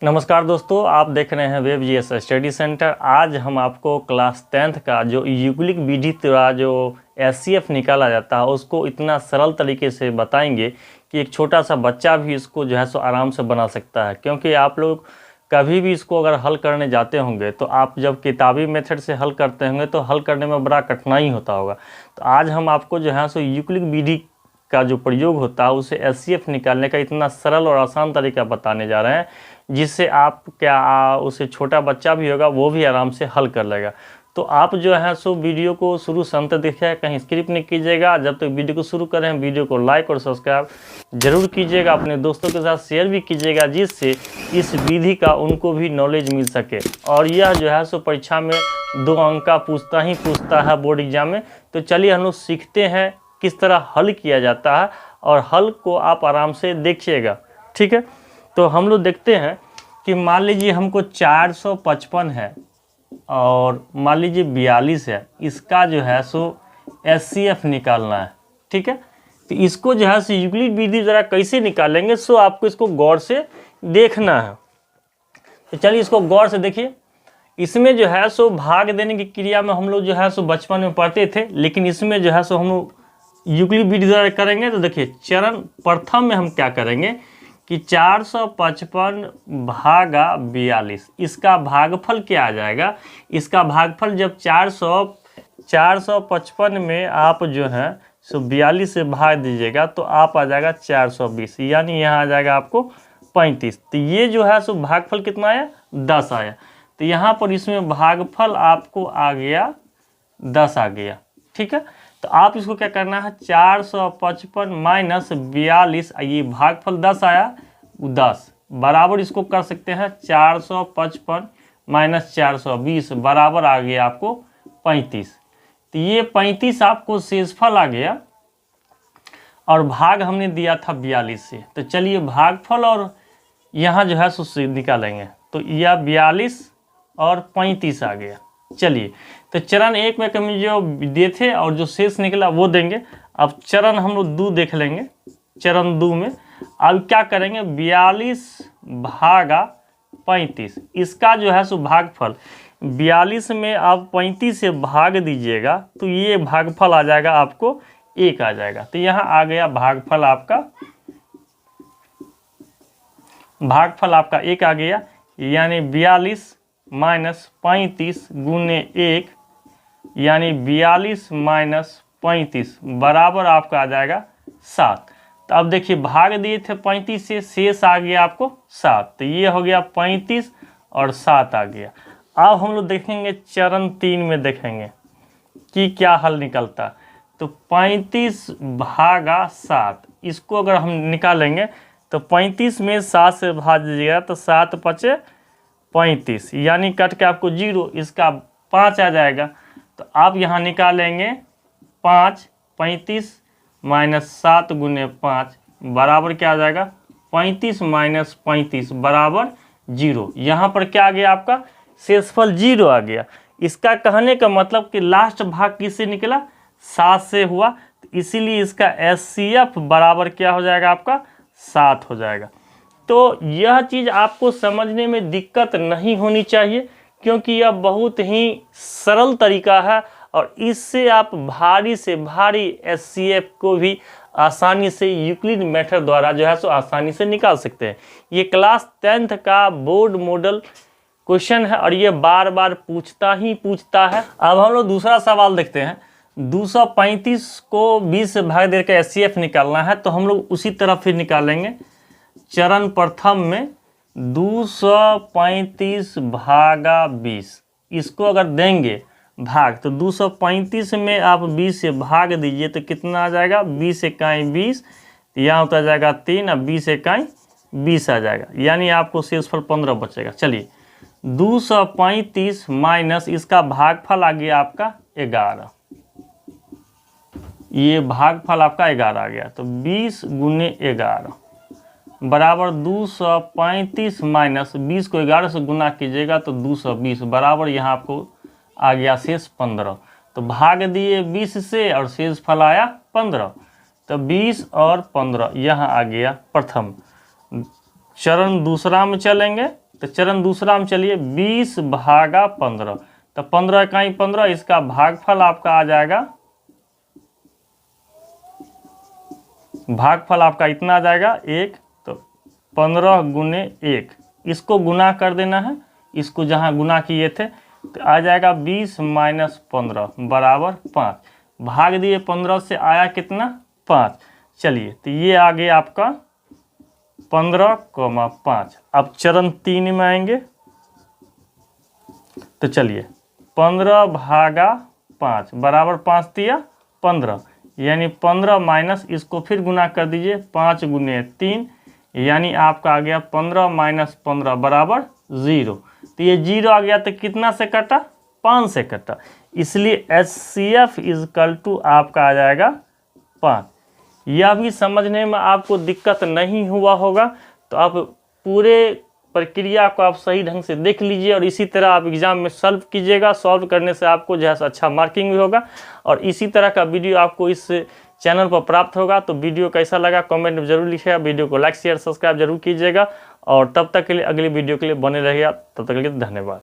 नमस्कार दोस्तों, आप देख रहे हैं वेब जीएस स्टडी सेंटर। आज हम आपको क्लास 10th का जो यूक्लिड विधि द्वारा जो एचसीएफ निकाला जाता है उसको इतना सरल तरीके से बताएंगे कि एक छोटा सा बच्चा भी इसको जो है सो आराम से बना सकता है। क्योंकि आप लोग कभी भी इसको अगर हल करने जाते होंगे तो आप जब किताबी मेथड से हल करते होंगे तो हल करने में बड़ा कठिनाई होता होगा। तो आज हम आपको जो है सो यूक्लिड विधि का जो प्रयोग होता है उसे एचसीएफ निकालने का इतना सरल और आसान तरीका बताने जा रहे हैं, जिससे आप उसे छोटा बच्चा भी होगा वो भी आराम से हल कर लेगा। तो आप जो है सो वीडियो को शुरू से अंत तक देखिए, कहीं स्किप नहीं कीजिएगा। जब तक वीडियो को शुरू करें वीडियो को लाइक और सब्सक्राइब जरूर कीजिएगा, अपने दोस्तों के साथ शेयर भी कीजिएगा, जिससे इस विधि का उनको भी नॉलेज मिल सके। और यह जो है सो परीक्षा में 2 अंक का पूछता है बोर्ड एग्जाम में। तो चलिए हम लोग सीखते हैं किस तरह हल किया जाता है और हल को आप आराम से देखिएगा, ठीक है। तो हम लोग देखते हैं कि मान लीजिए हमको 455 है और मान लीजिए 42 है, इसका जो है सो एचसीएफ निकालना है, ठीक है। तो इसको जो है सो यूक्लिड विधि जरा कैसे निकालेंगे सो आपको इसको गौर से देखना है। तो चलिए इसको गौर से देखिए। इसमें जो है सो भाग देने की क्रिया में हम लोग जो है सो बचपन में पढ़ते थे, लेकिन इसमें जो है सो हम लोग यूक्लिड विधि द्वारा करेंगे। तो देखिए चरण प्रथम में हम क्या करेंगे कि 455 भागा 42, इसका भागफल क्या आ जाएगा। इसका भागफल जब 455 में आप जो है सो 42 से भाग दीजिएगा तो आप आ जाएगा 420, यानी यहाँ आ जाएगा आपको 35। तो ये जो है सो भागफल कितना आया, 10 आया। तो यहाँ पर इसमें भागफल आपको आ गया 10 आ गया, ठीक है। तो आप इसको क्या करना है, 455 माइनस 42, ये भागफल 10 आया, 10 बराबर इसको कर सकते हैं 455 माइनस 420 बराबर आ गया आपको 35। तो ये 35 आपको शेषफल आ गया और भाग हमने दिया था 42 से। तो चलिए भागफल और यहाँ जो है सो निकालेंगे। तो यह 42 और 35 आ गया। चलिए तो चरण 1 में कमी जो दिए थे और जो शेष निकला वो देंगे। अब चरण हम लोग 2 देख लेंगे। चरण 2 में अब क्या करेंगे, 42 भागा 35, इसका जो है सो भागफल 42 में आप 35 से भाग दीजिएगा तो ये भागफल आ जाएगा आपको 1 आ जाएगा। तो यहाँ आ गया भागफल आपका 1 आ गया, यानी 42 माइनस 35 गुने 1, यानी 42 माइनस 35 बराबर आपका आ जाएगा 7। तो अब देखिए भाग दिए थे 35 से, शेष आ गया आपको 7। तो ये हो गया 35 और 7 आ गया। अब हम लोग देखेंगे चरण 3 में देखेंगे कि क्या हल निकलता। तो 35 भागा 7, इसको अगर हम निकालेंगे तो 35 में 7 से भाग दीजिएगा तो 7 पचे 35, यानी कट के आपको 0, इसका 5 आ जाएगा। तो आप यहाँ निकालेंगे 5, 35 माइनस 7 गुने 5 बराबर क्या आ जाएगा, 35 माइनस 35 बराबर 0। यहाँ पर क्या आ गया, आपका शेषफल 0 आ गया। इसका कहने का मतलब कि लास्ट भाग किससे निकला, 7 से हुआ। तो इसीलिए इसका एचसीएफ बराबर क्या हो जाएगा, आपका 7 हो जाएगा। तो यह चीज़ आपको समझने में दिक्कत नहीं होनी चाहिए, क्योंकि यह बहुत ही सरल तरीका है और इससे आप भारी से भारी एचसीएफ को भी आसानी से यूक्लिड मेथड द्वारा जो है सो आसानी से निकाल सकते हैं। ये क्लास 10th का बोर्ड मॉडल क्वेश्चन है और ये बार बार पूछता है। अब हम लोग दूसरा सवाल देखते हैं। 235 को 20 से भाग देकर एचसीएफ निकालना है, तो हम लोग उसी तरह फिर निकालेंगे। चरण प्रथम में 235 भागा 20, इसको अगर देंगे भाग तो 235 में आप 20 से भाग दीजिए तो कितना आ जाएगा, 20 इकाई 20, यहाँ होता जाएगा 3 और 20 इकाई 20 आ जाएगा, यानी आपको शेषफल 15 बचेगा। चलिए 235 माइनस इसका भागफल आ गया आपका 11, ये भागफल आपका 11 आ गया। तो 20 गुने 11 बराबर 235 माइनस 20 को 11 से गुना कीजिएगा तो 220 बराबर यहाँ आपको आ गया शेष 15। तो भाग दिए 20 से और शेष फल आया 15। तो 20 और 15 यहाँ आ गया प्रथम। चरण दूसरा में चलेंगे। तो चरण दूसरा में चलिए 20 भागा 15, तो 15 इकाई 15, इसका भागफल आपका आ जाएगा, भागफल आपका इतना आ जाएगा 1, तो 15 गुने 1, इसको गुना कर देना है, इसको जहां गुना किए थे तो आ जाएगा 20 माइनस 15 बराबर 5, भाग दिए 15 से आया कितना 5। चलिए तो ये आ गया आपका 15,5। अब चरण 3 में आएंगे, तो चलिए 15 भागा 5 बराबर 5 दिया 15, यानी 15 माइनस इसको फिर गुना कर दीजिए 5 गुने 3, यानी आपका आ गया 15 माइनस 15 बराबर 0। तो ये 0 आ गया तो कितना से कटा, 5 से कटा, इसलिए HCF इजकल टू आपका आ जाएगा 5। यह भी समझने में आपको दिक्कत नहीं हुआ होगा, तो आप पूरे प्रक्रिया को आप सही ढंग से देख लीजिए और इसी तरह आप एग्जाम में सॉल्व कीजिएगा। सॉल्व करने से आपको जो है अच्छा मार्किंग भी होगा और इसी तरह का वीडियो आपको इस चैनल पर प्राप्त होगा। तो वीडियो कैसा लगा कमेंट में जरूर लिखिएगा, वीडियो को लाइक शेयर सब्सक्राइब जरूर कीजिएगा और तब तक के लिए अगली वीडियो के लिए बने रहिएगा। तब तक के लिए धन्यवाद।